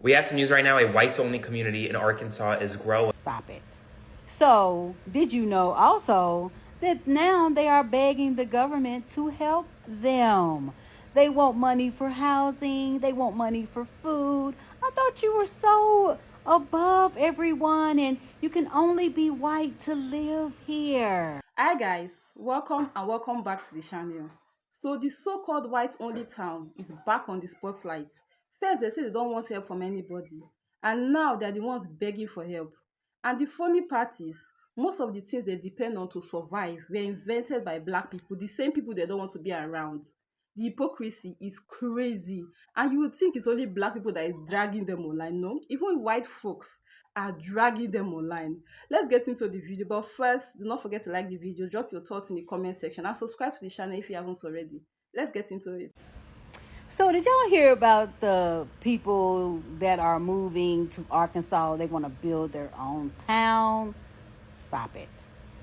We have some news right now. A whites-only community in Arkansas is growing. Stop it. So, did you know also that now they are begging the government to help them? They want money for housing, they want money for food. I thought you were so above everyone and you can only be white to live here. Hi guys, welcome and welcome back to the channel. So the so-called white-only town is back on the spotlight. First they say they don't want help from anybody, and now they're the ones begging for help. And the funny part is, most of the things they depend on to survive were invented by black people, the same people they don't want to be around. The hypocrisy is crazy, and you would think it's only black people that is dragging them online. No, even white folks are dragging them online. Let's get into the video, but first do not forget to like the video, drop your thoughts in the comment section, and subscribe to the channel if you haven't already. Let's get into it. So, did y'all hear about the people that are moving to Arkansas? They want to build their own town. Stop it.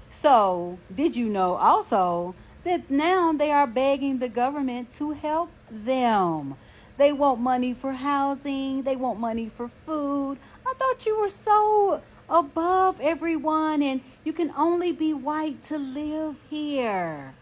So, did you know also that now they are begging the government to help them? They want money for housing, they want money for food. I thought you were so above everyone and you can only be white to live here.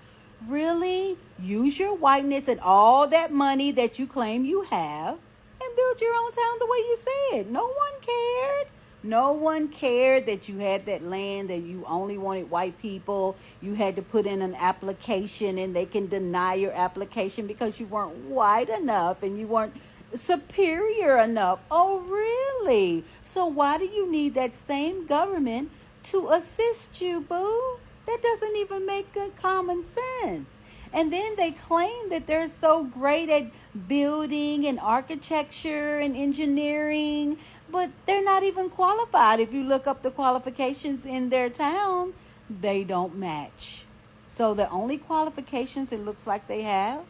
Really? Use your whiteness and all that money that you claim you have and build your own town the way you said. No one cared. No one cared that you had that land, that you only wanted white people. You had to put in an application and they can deny your application because you weren't white enough and you weren't superior enough. Oh, really? So why do you need that same government to assist you, boo? That doesn't even make good common sense. And then they claim that they're so great at building and architecture and engineering, but they're not even qualified. If you look up the qualifications in their town, they don't match. So the only qualifications it looks like they have,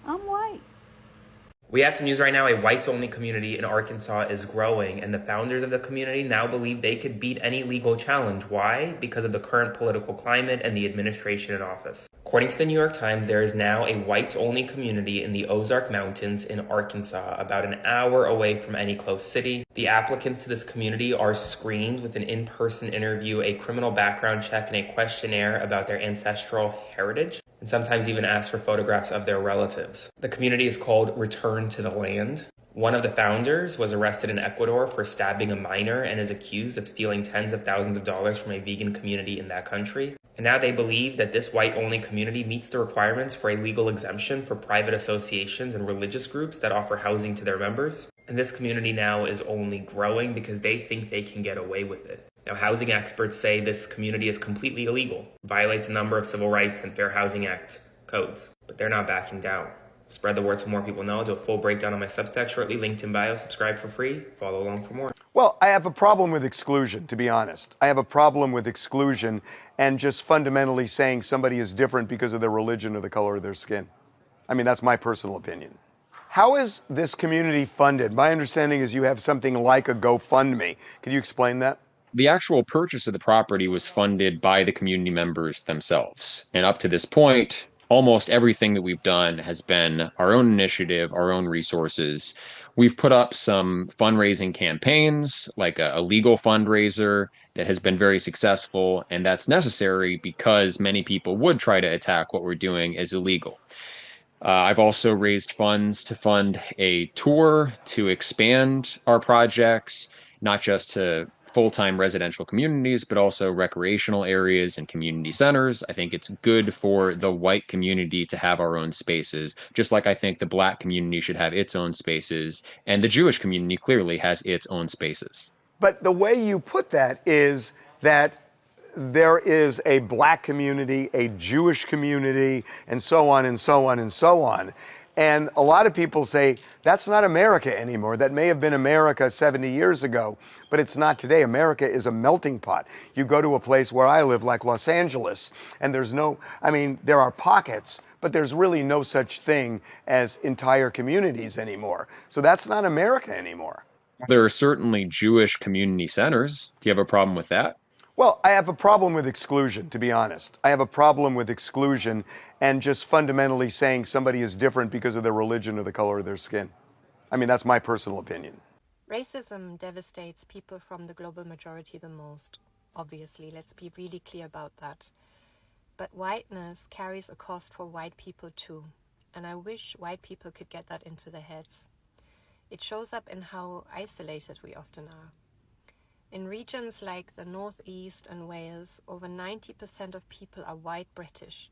I'm white. We have some news right now. A whites-only community in Arkansas is growing, and the founders of the community now believe they could beat any legal challenge. Why? Because of the current political climate and the administration in office. According to the New York Times, there is now a whites-only community in the Ozark Mountains in Arkansas, about an hour away from any close city. The applicants to this community are screened with an in-person interview, a criminal background check, and a questionnaire about their ancestral heritage, and sometimes even ask for photographs of their relatives. The community is called Return to the Land. One of the founders was arrested in Ecuador for stabbing a minor and is accused of stealing tens of thousands of dollars from a vegan community in that country. And now they believe that this white-only community meets the requirements for a legal exemption for private associations and religious groups that offer housing to their members. And this community now is only growing because they think they can get away with it. Now, housing experts say this community is completely illegal, violates a number of Civil Rights and Fair Housing Act codes, but they're not backing down. Spread the word so more people know. Do a full breakdown on my Substack shortly, linked in bio. Subscribe for free. Follow along for more. Well, I have a problem with exclusion, to be honest. I have a problem with exclusion and just fundamentally saying somebody is different because of their religion or the color of their skin. I mean, that's my personal opinion. How is this community funded? My understanding is you have something like a GoFundMe. Can you explain that? The actual purchase of the property was funded by the community members themselves. And up to this point, almost everything that we've done has been our own initiative, our own resources. We've put up some fundraising campaigns, like a legal fundraiser that has been very successful, and that's necessary because many people would try to attack what we're doing as illegal. I've also raised funds to fund a tour to expand our projects, not just to full-time residential communities, but also recreational areas and community centers. I think it's good for the white community to have our own spaces, just like I think the black community should have its own spaces, and the Jewish community clearly has its own spaces. But the way you put that is that there is a black community, a Jewish community, and so on and so on and so on. And a lot of people say, that's not America anymore. That may have been America 70 years ago, but it's not today. America is a melting pot. You go to a place where I live, like Los Angeles, and there are pockets, but there's really no such thing as entire communities anymore. So that's not America anymore. There are certainly Jewish community centers. Do you have a problem with that? Well, I have a problem with exclusion, to be honest. I have a problem with exclusion and just fundamentally saying somebody is different because of their religion or the color of their skin. I mean, that's my personal opinion. Racism devastates people from the global majority the most, obviously. Let's be really clear about that. But whiteness carries a cost for white people too, and I wish white people could get that into their heads. It shows up in how isolated we often are. In regions like the Northeast and Wales, over 90% of people are white British,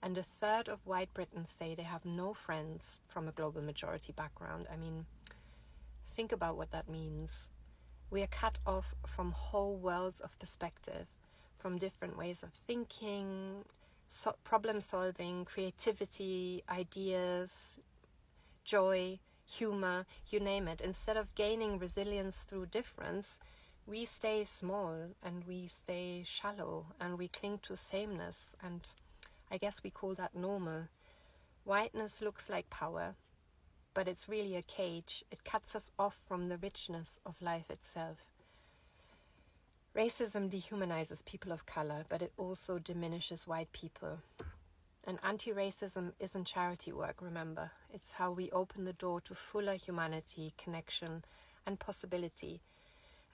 and a third of white Britons say they have no friends from a global majority background. I mean, think about what that means. We are cut off from whole worlds of perspective, from different ways of thinking, problem solving, creativity, ideas, joy, humor, you name it. Instead of gaining resilience through difference, we stay small and we stay shallow and we cling to sameness, and I guess we call that normal. Whiteness looks like power, but it's really a cage. It cuts us off from the richness of life itself. Racism dehumanizes people of color, but it also diminishes white people. And anti-racism isn't charity work, remember. It's how we open the door to fuller humanity, connection, and possibility.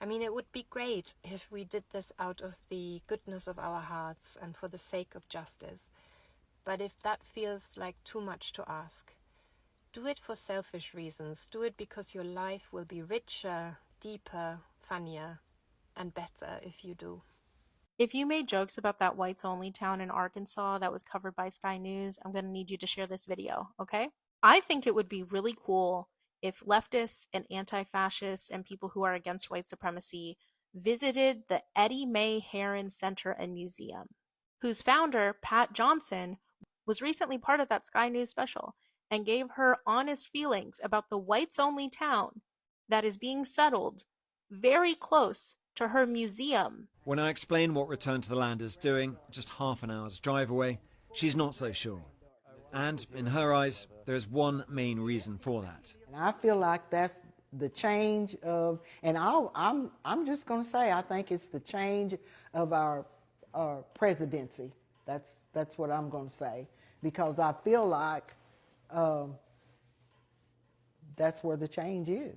I mean, it would be great if we did this out of the goodness of our hearts and for the sake of justice. But if that feels like too much to ask, do it for selfish reasons. Do it because your life will be richer, deeper, funnier, and better if you do. If you made jokes about that whites-only town in Arkansas that was covered by Sky News, I'm going to need you to share this video, okay? I think it would be really cool if leftists and anti-fascists and people who are against white supremacy visited the Eddie Mae Herron Center and Museum, whose founder, Pat Johnson, was recently part of that Sky News special and gave her honest feelings about the whites-only town that is being settled very close to her museum. When I explain what Return to the Land is doing, just half an hour's drive away, she's not so sure. And in her eyes, there's one main reason for that. And I feel like that's the change of, and I'm just going to say, I think it's the change of our presidency. That's what I'm going to say, because I feel like that's where the change is.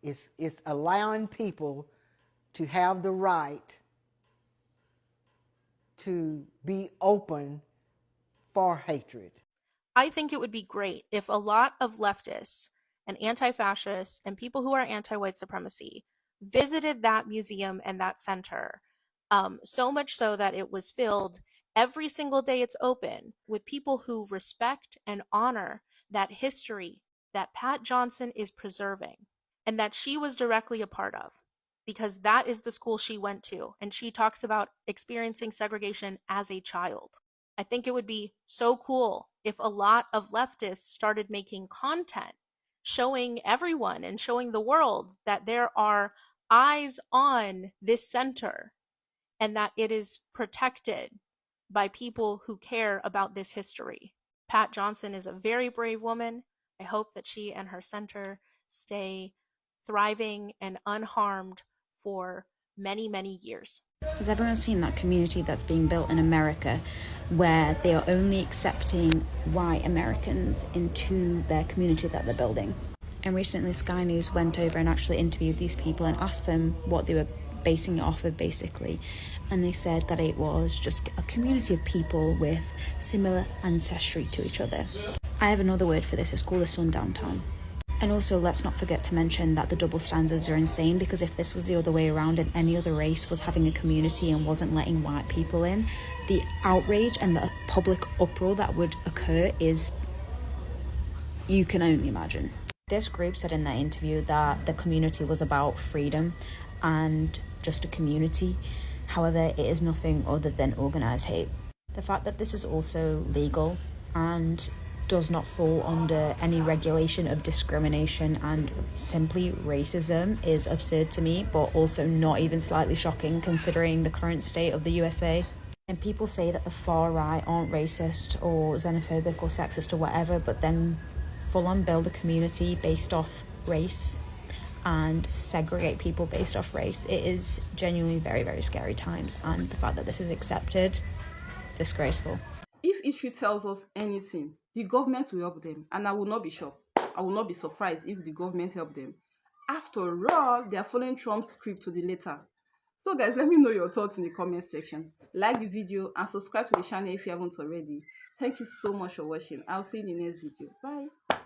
It's allowing people to have the right to be open for hatred. I think it would be great if a lot of leftists and anti-fascists and people who are anti-white supremacy visited that museum and that center, so much so that it was filled every single day it's open with people who respect and honor that history that Pat Johnson is preserving and that she was directly a part of, because that is the school she went to, and she talks about experiencing segregation as a child. I think it would be so cool if a lot of leftists started making content showing everyone and showing the world that there are eyes on this center and that it is protected by people who care about this history. Pat Johnson is a very brave woman. I hope that she and her center stay thriving and unharmed for many, many years. Has everyone seen that community that's being built in America where they are only accepting white Americans into their community that they're building? And recently Sky News went over and actually interviewed these people and asked them what they were basing it off of, basically. And they said that it was just a community of people with similar ancestry to each other. I have another word for this, it's called a sundown town. And also, let's not forget to mention that the double standards are insane, because if this was the other way around and any other race was having a community and wasn't letting white people in, the outrage and the public uproar that would occur is, you can only imagine. This group said in their interview that the community was about freedom and just a community. However, it is nothing other than organised hate. The fact that this is also legal and does not fall under any regulation of discrimination and simply racism is absurd to me, but also not even slightly shocking considering the current state of the USA. And people say that the far right aren't racist or xenophobic or sexist or whatever, but then full on build a community based off race and segregate people based off race. It is genuinely very, very scary times, and the fact that this is accepted, disgraceful. If history tells us anything, the government will help them, and I will not be shocked. I will not be surprised if the government help them. After all, they are following Trump's script to the letter. So guys, let me know your thoughts in the comment section. Like the video and subscribe to the channel if you haven't already. Thank you so much for watching. I'll see you in the next video. Bye.